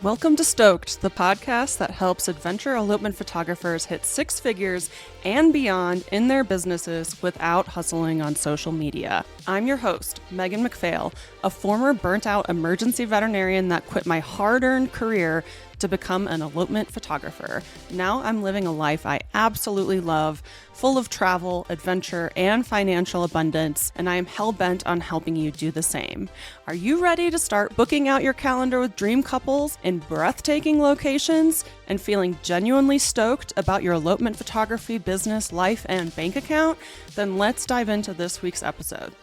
Welcome to Stoked, the podcast that helps adventure elopement photographers hit six figures and beyond in their businesses without hustling on social media. I'm your host, Megan McPhail, a former burnt-out emergency veterinarian that quit my hard-earned career to become an elopement photographer. Now I'm living a life I absolutely love, full of travel, adventure, and financial abundance, and I am hell-bent on helping you do the same. Are you ready to start booking out your calendar with dream couples in breathtaking locations and feeling genuinely stoked about your elopement photography business, life, and bank account? Then let's dive into this week's episode.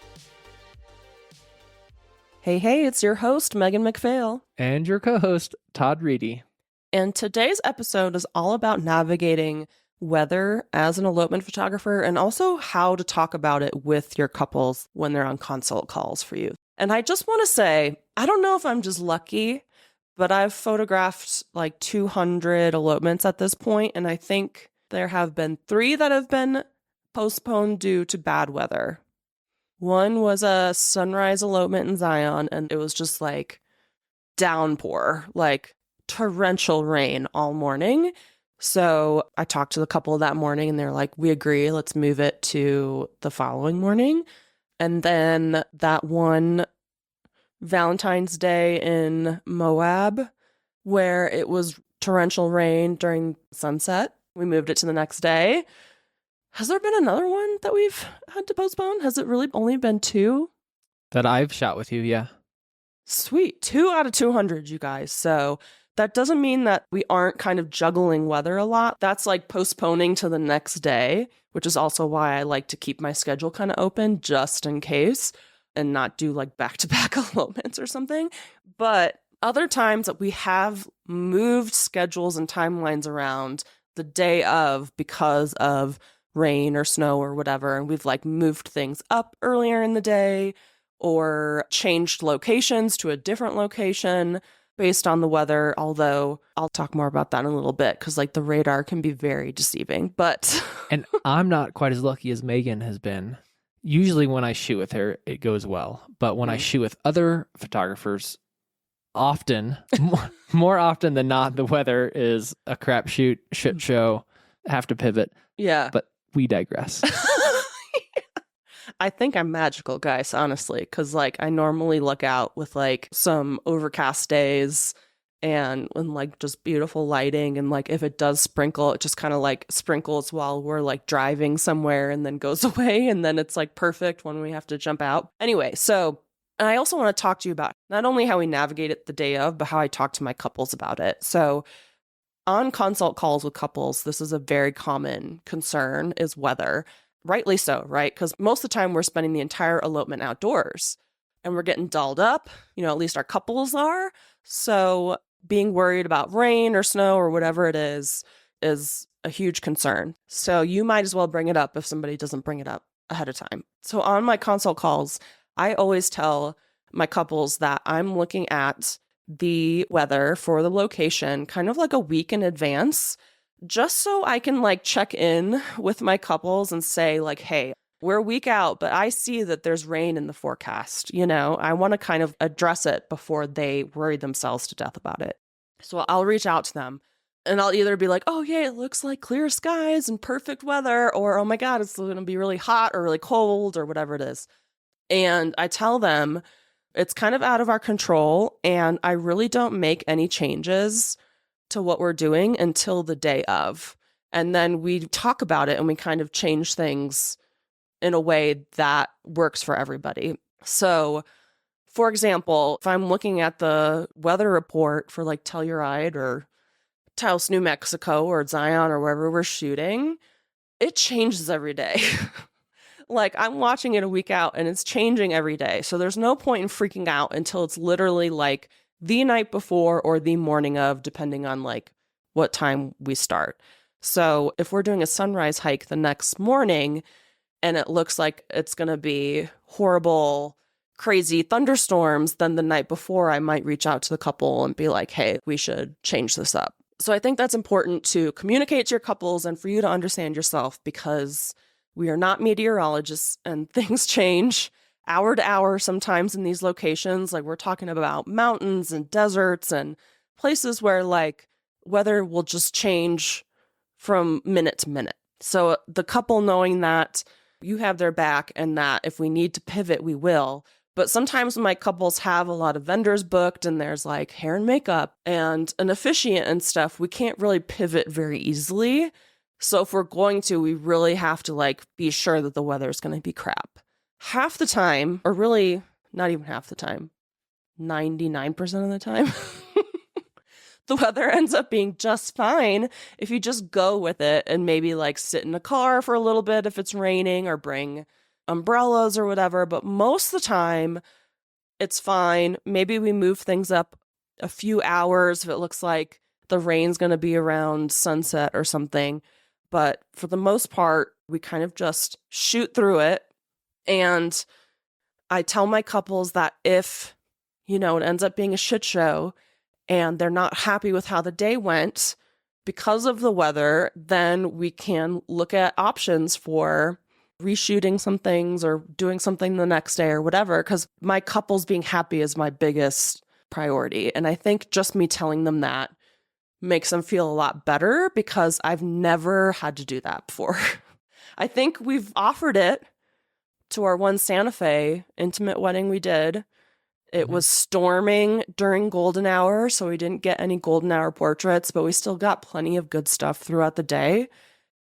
Hey, it's your host, Megan McPhail. And your co-host, Todd Reedy. And today's episode is all about navigating weather as an elopement photographer and also how to talk about it with your couples when they're on consult calls for you. And I just want to say, I don't know if I'm just lucky, but I've photographed like 200 elopements at this point, and I think there have been 3 that have been postponed due to bad weather. One was a sunrise elopement in Zion, and it was just like downpour, like torrential rain all morning. So I talked to the couple that morning and they're like, we agree, let's move it to the following morning. And then that one Valentine's Day in Moab, where it was torrential rain during sunset, we moved it to the next day. Has there been another one that we've had to postpone? Has it really only been 2? That I've shot with you, yeah. Sweet. 2 out of 200, you guys. So that doesn't mean that we aren't kind of juggling weather a lot. That's like postponing to the next day, which is also why I like to keep my schedule kind of open just in case and not do like back-to-back elopements or something. But other times that we have moved schedules and timelines around the day of because of rain or snow or whatever, and we've like moved things up earlier in the day or changed locations to a different location based on the weather, although I'll talk more about that in a little bit because like the radar can be very deceiving. But And I'm not quite as lucky as Megan has been. Usually when I shoot with her, it goes well. But when I shoot with other photographers, often, more often than not, the weather is a crapshoot, shit show, have to pivot. Yeah. But we digress. I think I'm magical, guys, honestly, because like I normally look out with like some overcast days and like just beautiful lighting. And like if it does sprinkle, it just kind of like sprinkles while we're like driving somewhere and then goes away. And then it's like perfect when we have to jump out. Anyway, so I also want to talk to you about not only how we navigate it the day of, but how I talk to my couples about it. So on consult calls with couples, this is a very common concern is weather. Rightly so, right? Because most of the time we're spending the entire elopement outdoors and we're getting dolled up, at least our couples are. So being worried about rain or snow or whatever it is a huge concern. So you might as well bring it up if somebody doesn't bring it up ahead of time. So on my consult calls, I always tell my couples that I'm looking at the weather for the location kind of like a week in advance, just so I can like check in with my couples and say like, hey, we're a week out, but I see that there's rain in the forecast. I want to kind of address it before they worry themselves to death about it. So I'll reach out to them and I'll either be like, oh yeah, it looks like clear skies and perfect weather, or oh my God, it's going to be really hot or really cold or whatever it is. And I tell them it's kind of out of our control and I really don't make any changes to what we're doing until the day of. And then we talk about it and we kind of change things in a way that works for everybody. So, for example, if I'm looking at the weather report for like Telluride or Taos, New Mexico or Zion or wherever we're shooting, it changes every day. Like I'm watching it a week out and it's changing every day. So there's no point in freaking out until it's literally like the night before or the morning of, depending on like what time we start. So if we're doing a sunrise hike the next morning and it looks like it's going to be horrible, crazy thunderstorms, then the night before I might reach out to the couple and be like, hey, we should change this up. So I think that's important to communicate to your couples and for you to understand yourself, because we are not meteorologists and things change hour to hour sometimes in these locations. Like we're talking about mountains and deserts and places where like weather will just change from minute to minute. So the couple knowing that you have their back and that if we need to pivot, we will. But sometimes when my couples have a lot of vendors booked and there's like hair and makeup and an officiant and stuff, we can't really pivot very easily. So if we're going to, we really have to like be sure that the weather is going to be crap. Half the time, or really not even half the time, 99% of the time, the weather ends up being just fine if you just go with it and maybe like sit in a car for a little bit if it's raining or bring umbrellas or whatever. But most of the time, it's fine. Maybe we move things up a few hours if it looks like the rain's going to be around sunset or something. But for the most part, we kind of just shoot through it. And I tell my couples that if, it ends up being a shit show and they're not happy with how the day went because of the weather, then we can look at options for reshooting some things or doing something the next day or whatever, because my couples being happy is my biggest priority. And I think just me telling them that makes them feel a lot better because I've never had to do that before. I think we've offered it to our one Santa Fe intimate wedding we did. It was storming during golden hour, so we didn't get any golden hour portraits, but we still got plenty of good stuff throughout the day.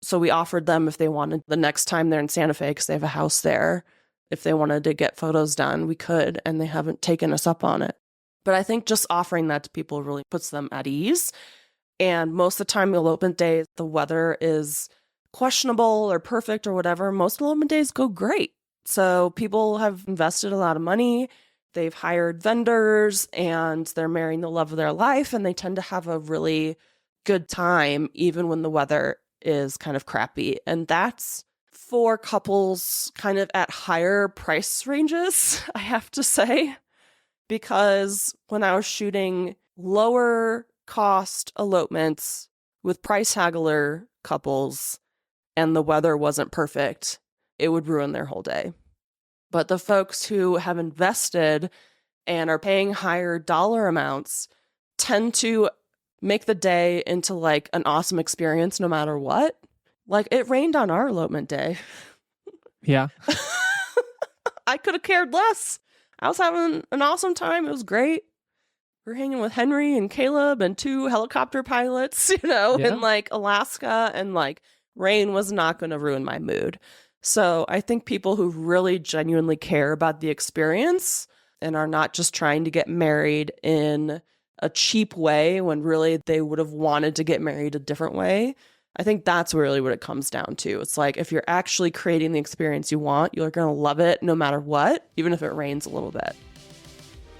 So we offered them if they wanted the next time they're in Santa Fe, because they have a house there, if they wanted to get photos done, we could, and they haven't taken us up on it. But I think just offering that to people really puts them at ease. And most of the time, elopement day, the weather is questionable or perfect or whatever. Most elopement days go great. So people have invested a lot of money. They've hired vendors and they're marrying the love of their life. And they tend to have a really good time, even when the weather is kind of crappy. And that's for couples kind of at higher price ranges, I have to say, because when I was shooting lower cost elopements with price haggler couples and the weather wasn't perfect, it would ruin their whole day. But the folks who have invested and are paying higher dollar amounts tend to make the day into like an awesome experience no matter what. Like it rained on our elopement day. Yeah. I could have cared less. I was having an awesome time. It was great. We're hanging with Henry and Caleb and 2 helicopter pilots, in like Alaska, and like rain was not going to ruin my mood. So I think people who really genuinely care about the experience and are not just trying to get married in a cheap way when really they would have wanted to get married a different way, I think that's really what it comes down to. It's like if you're actually creating the experience you want, you're going to love it no matter what, even if it rains a little bit.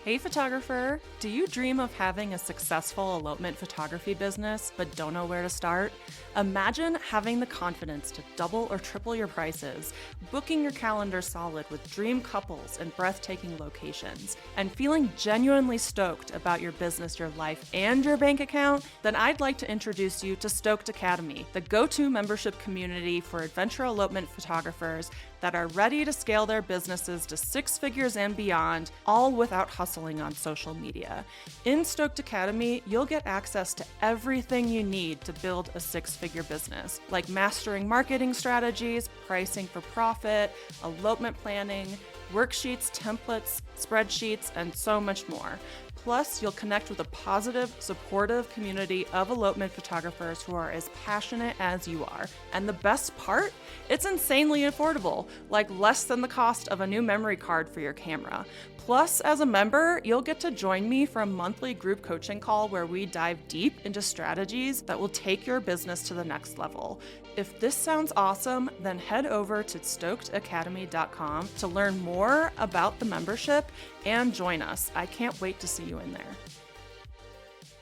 Hey photographer, do you dream of having a successful elopement photography business but don't know where to start? Imagine having the confidence to double or triple your prices, booking your calendar solid with dream couples and breathtaking locations, and feeling genuinely stoked about your business, your life, and your bank account? Then I'd like to introduce you to Stoked Academy, the go-to membership community for adventure elopement photographers that are ready to scale their businesses to 6 figures and beyond, all without hustling on social media. In Stoked Academy, you'll get access to everything you need to build a 6-figure business, like mastering marketing strategies, pricing for profit, elopement planning, worksheets, templates, spreadsheets, and so much more. Plus, you'll connect with a positive, supportive community of elopement photographers who are as passionate as you are. And the best part? It's insanely affordable, like less than the cost of a new memory card for your camera. Plus, as a member, you'll get to join me for a monthly group coaching call where we dive deep into strategies that will take your business to the next level. If this sounds awesome, then head over to stokedacademy.com to learn more about the membership and join us. I can't wait to see you in there.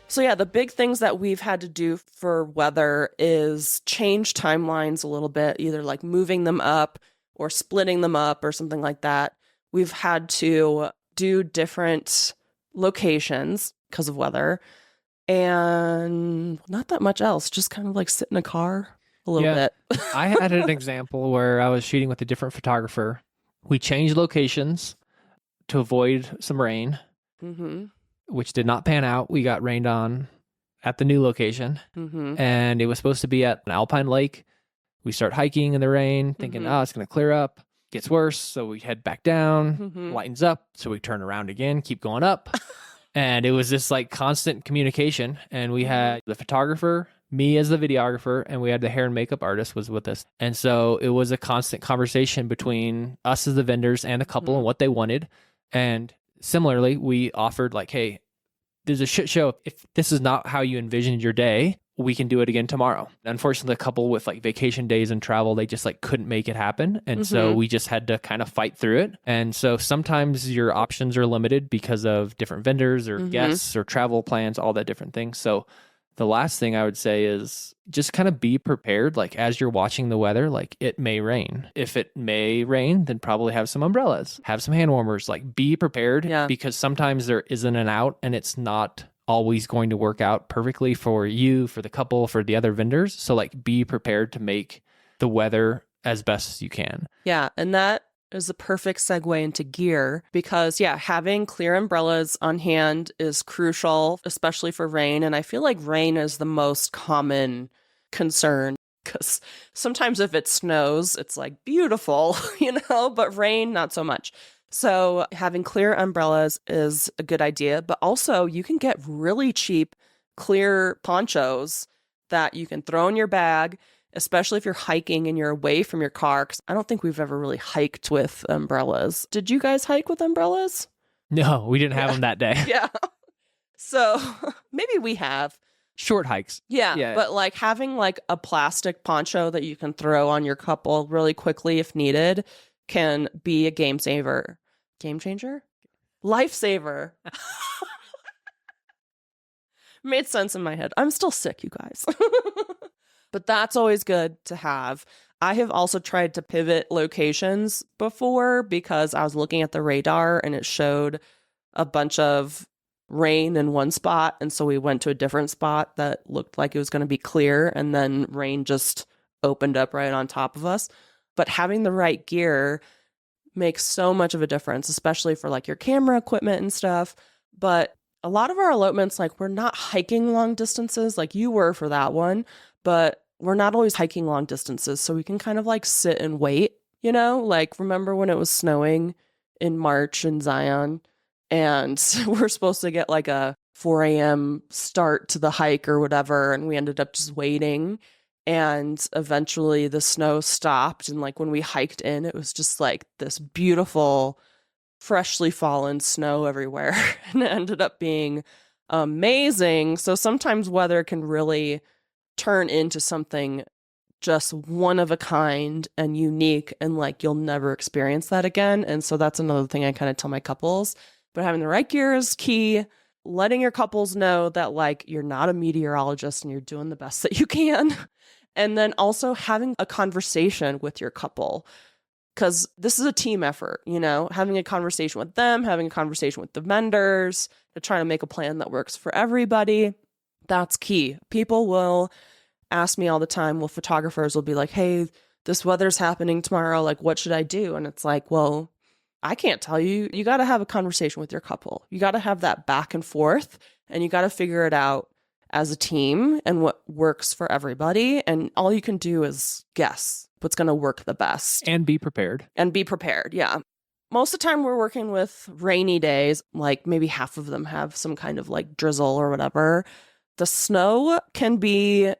So yeah, the big things that we've had to do for weather is change timelines a little bit, either like moving them up or splitting them up or something like that. We've had to do different locations because of weather and not that much else, just kind of like sit in a car a little bit. I had an example where I was shooting with a different photographer. We changed locations to avoid some rain. Mm-hmm. which did not pan out. We got rained on at the new location, and it was supposed to be at an alpine lake. We start hiking in the rain, thinking, oh, it's going to clear up. Gets worse, so we head back down, lightens up, so we turn around again, keep going up. And it was this like constant communication. And we had the photographer, me as the videographer, and we had the hair and makeup artist was with us. And so it was a constant conversation between us as the vendors and the couple and what they wanted. And similarly, we offered like, hey, there's a shit show. If this is not how you envisioned your day, we can do it again tomorrow. Unfortunately, a couple with like vacation days and travel, they just like couldn't make it happen. And so we just had to kind of fight through it. And so sometimes your options are limited because of different vendors or guests or travel plans, all that different things. So the last thing I would say is just kind of be prepared. Like as you're watching the weather, like it may rain. If it may rain, then probably have some umbrellas, have some hand warmers, like be prepared because sometimes there isn't an out and it's not always going to work out perfectly for you, for the couple, for the other vendors. So like be prepared to make the weather as best as you can. Yeah. And that is a perfect segue into gear because having clear umbrellas on hand is crucial, especially for rain. And I feel like rain is the most common concern because sometimes if it snows, it's like beautiful, but rain, not so much. So having clear umbrellas is a good idea, but also you can get really cheap clear ponchos that you can throw in your bag, especially if you're hiking and you're away from your car. Because I don't think we've ever really hiked with umbrellas. Did you guys hike with umbrellas? No, we didn't have them that day. Yeah. So maybe we have. Short hikes. Yeah, but like having like a plastic poncho that you can throw on your couple really quickly if needed can be a game saver. Game changer? Lifesaver. Made sense in my head. I'm still sick, you guys. But that's always good to have. I have also tried to pivot locations before because I was looking at the radar and it showed a bunch of rain in one spot. And so we went to a different spot that looked like it was going to be clear. And then rain just opened up right on top of us. But having the right gear makes so much of a difference, especially for like your camera equipment and stuff. But a lot of our elopements, like we're not hiking long distances like you were for that one, but we're not always hiking long distances. So we can kind of like sit and wait, like remember when it was snowing in March in Zion and we're supposed to get like a 4 a.m. start to the hike or whatever. And we ended up just waiting. And eventually the snow stopped. And like when we hiked in, it was just like this beautiful, freshly fallen snow everywhere. And it ended up being amazing. So sometimes weather can really turn into something just one of a kind and unique. And like you'll never experience that again. And so that's another thing I kind of tell my couples. But having the right gear is key. Letting your couples know that like you're not a meteorologist and you're doing the best that you can. And then also having a conversation with your couple, because this is a team effort, having a conversation with them, having a conversation with the vendors, to try to make a plan that works for everybody. That's key. People will ask me all the time, well, photographers will be like, hey, this weather's happening tomorrow. Like, what should I do? And it's like, well, I can't tell you. You got to have a conversation with your couple. You got to have that back and forth, and you got to figure it out as a team and what works for everybody. And all you can do is guess what's going to work the best. And be prepared. Yeah. Most of the time we're working with rainy days, like maybe half of them have some kind of like drizzle or whatever. The snow can be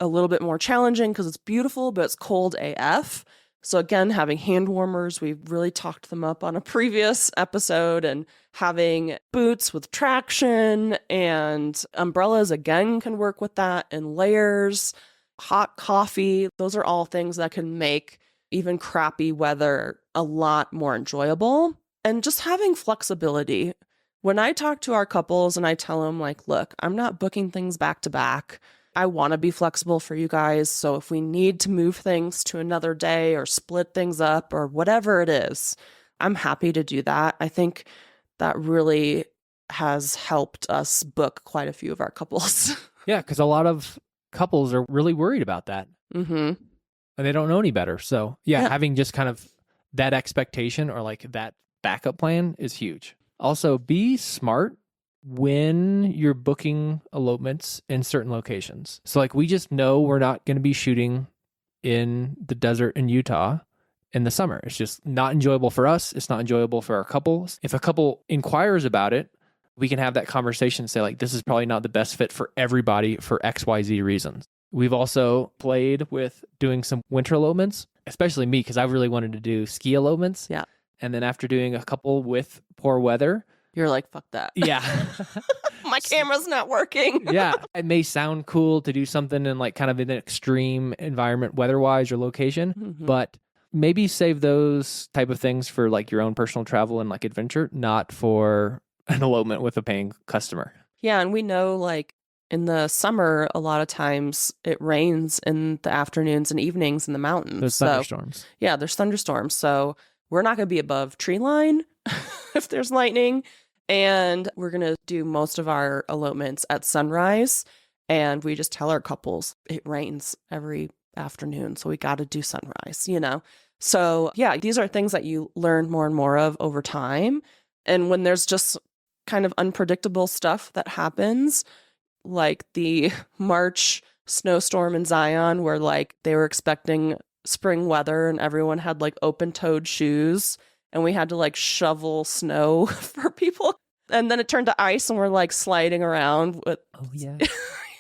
a little bit more challenging because it's beautiful, but it's cold AF. So again, having hand warmers, we've really talked them up on a previous episode, and having boots with traction and umbrellas again can work with that, and layers, hot coffee. Those are all things that can make even crappy weather a lot more enjoyable. And just having flexibility. When I talk to our couples and I tell them like, look, I'm not booking things back to back. I want to be flexible for you guys. So if we need to move things to another day or split things up or whatever it is, I'm happy to do that. I think that really has helped us book quite a few of our couples. Yeah, because a lot of couples are really worried about that. And they don't know any better. So yeah, having just kind of that expectation or like that backup plan is huge. Also, be smart when you're booking elopements in certain locations. So like we just know we're not going to be shooting in the desert in Utah in the summer. It's just not enjoyable for us. It's not enjoyable for our couples. If a couple inquires about it, we can have that conversation and say like, this is probably not the best fit for everybody for XYZ reasons. We've also played with doing some winter elopements, especially me, because I really wanted to do ski elopements. Yeah. And then after doing a couple with poor weather, you're like, fuck that. Yeah. My camera's not working. Yeah. It may sound cool to do something in like kind of an extreme environment weather-wise or location, but maybe save those type of things for like your own personal travel and like adventure, not for an elopement with a paying customer. Yeah. And we know like in the summer, a lot of times it rains in the afternoons and evenings in the mountains. There's thunderstorms. Yeah, there's thunderstorms. So we're not going to be above tree line if there's lightning. And we're going to do most of our elopements at sunrise. And we just tell our couples it rains every afternoon. So we got to do sunrise, you know? So yeah, these are things that you learn more and more of over time. And when there's just kind of unpredictable stuff that happens, like the March snowstorm in Zion, where like they were expecting spring weather and everyone had like open-toed shoes and we had to like shovel snow for people. And then it turned to ice and we're like sliding around with, oh yeah,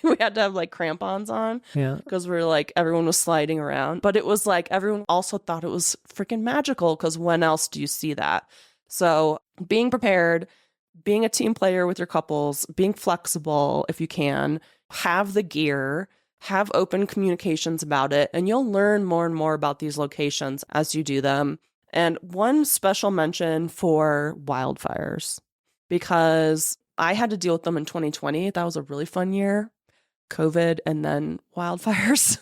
we had to have like crampons on. Yeah. Because we're like, everyone was sliding around. But it was like, everyone also thought it was freaking magical because when else do you see that? So being prepared, being a team player with your couples, being flexible if you can, have the gear, have open communications about it, and you'll learn more and more about these locations as you do them. And one special mention for wildfires, because I had to deal with them in 2020. That was a really fun year. COVID and then wildfires.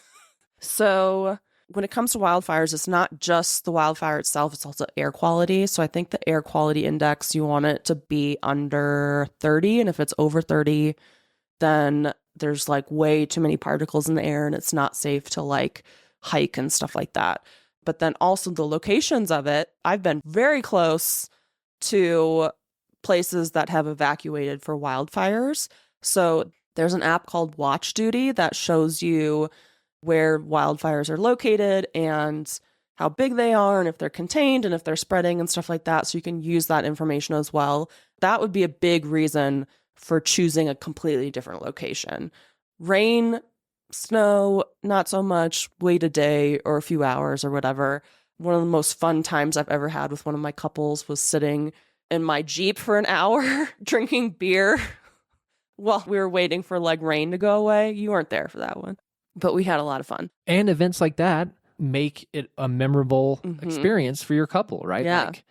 So when it comes to wildfires, it's not just the wildfire itself, it's also air quality. So I think the air quality index, you want it to be under 30. And if it's over 30, then there's like way too many particles in the air and it's not safe to like hike and stuff like that. But then also the locations of it, I've been very close to places that have evacuated for wildfires. So there's an app called Watch Duty that shows you where wildfires are located and how big they are and if they're contained and if they're spreading and stuff like that. So you can use that information as well. That would be a big reason for choosing a completely different location. Rain, snow, not so much. Wait a day or a few hours or whatever. One of the most fun times I've ever had with one of my couples was sitting in my Jeep for an hour drinking beer while we were waiting for like rain to go away. You weren't there for that one, but we had a lot of fun. And events like that make it a memorable experience for your couple, right? Yeah. Like,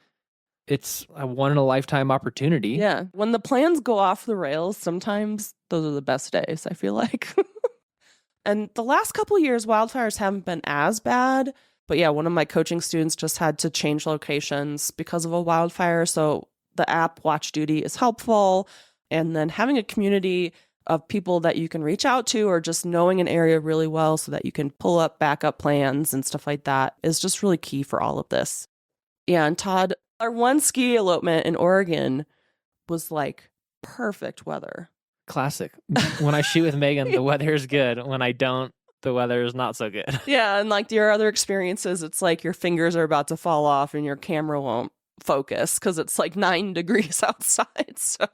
it's a one-in-a-lifetime opportunity. Yeah. When the plans go off the rails, sometimes those are the best days, I feel like. And the last couple of years, wildfires haven't been as bad. But yeah, one of my coaching students just had to change locations because of a wildfire. So the app Watch Duty is helpful. And then having a community of people that you can reach out to or just knowing an area really well so that you can pull up backup plans and stuff like that is just really key for all of this. Yeah, and Todd, our one ski elopement in Oregon was like perfect weather. Classic. When I shoot with Megan, the weather is good. When I don't, the weather is not so good. Yeah, and like your other experiences, it's like your fingers are about to fall off and your camera won't focus because it's like 9 degrees outside. So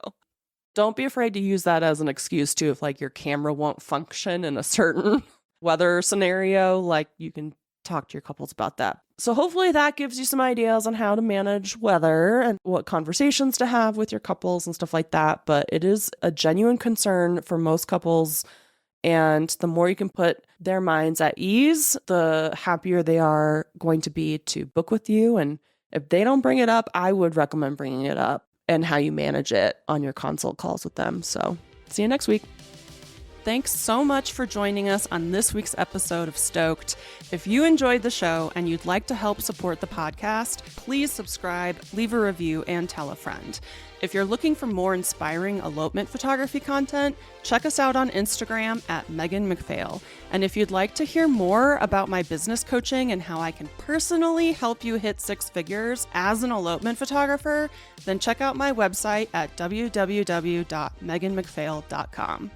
don't be afraid to use that as an excuse too. If like your camera won't function in a certain weather scenario, like you can talk to your couples about that. So hopefully that gives you some ideas on how to manage weather and what conversations to have with your couples and stuff like that. But it is a genuine concern for most couples. And the more you can put their minds at ease, the happier they are going to be to book with you. And if they don't bring it up, I would recommend bringing it up and how you manage it on your consult calls with them. So see you next week. Thanks so much for joining us on this week's episode of Stoked. If you enjoyed the show and you'd like to help support the podcast, please subscribe, leave a review, and tell a friend. If you're looking for more inspiring elopement photography content, check us out on Instagram at Megan McPhail. And if you'd like to hear more about my business coaching and how I can personally help you hit six figures as an elopement photographer, then check out my website at www.meganmcphail.com.